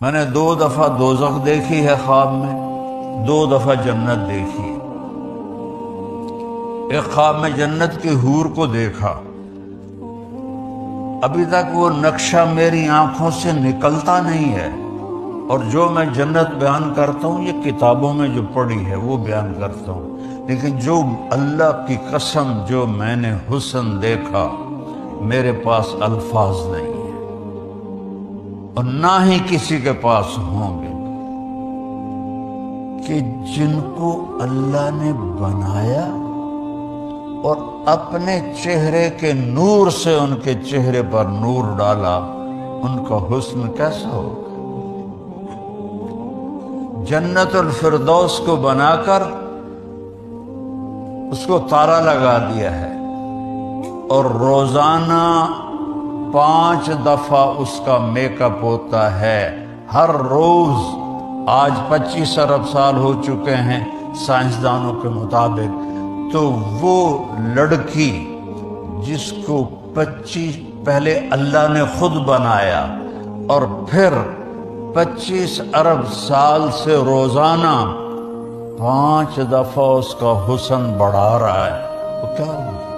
میں نے 2 دفعہ دوزخ دیکھی ہے خواب میں، 2 دفعہ جنت دیکھی ہے۔ ایک خواب میں جنت کی حور کو دیکھا، ابھی تک وہ نقشہ میری آنکھوں سے نکلتا نہیں ہے، اور جو میں جنت بیان کرتا ہوں یہ کتابوں میں جو پڑھی ہے وہ بیان کرتا ہوں، لیکن جو اللہ کی قسم جو میں نے حسن دیکھا میرے پاس الفاظ نہیں ہیں، اور نہ ہی کسی کے پاس ہوں گے، کہ جن کو اللہ نے بنایا اور اپنے چہرے کے نور سے ان کے چہرے پر نور ڈالا، ان کا حسن کیسا ہوگا؟ جنت الفردوس کو بنا کر اس کو تالا لگا دیا ہے، اور روزانہ 5 دفعہ اس کا میک اپ ہوتا ہے، ہر روز۔ آج 25 ارب سال ہو چکے ہیں سائنسدانوں کے مطابق، تو وہ لڑکی جس کو پہلے اللہ نے خود بنایا اور پھر 25 ارب سال سے روزانہ 5 دفعہ اس کا حسن بڑھا رہا ہے، وہ کیا ہوگا؟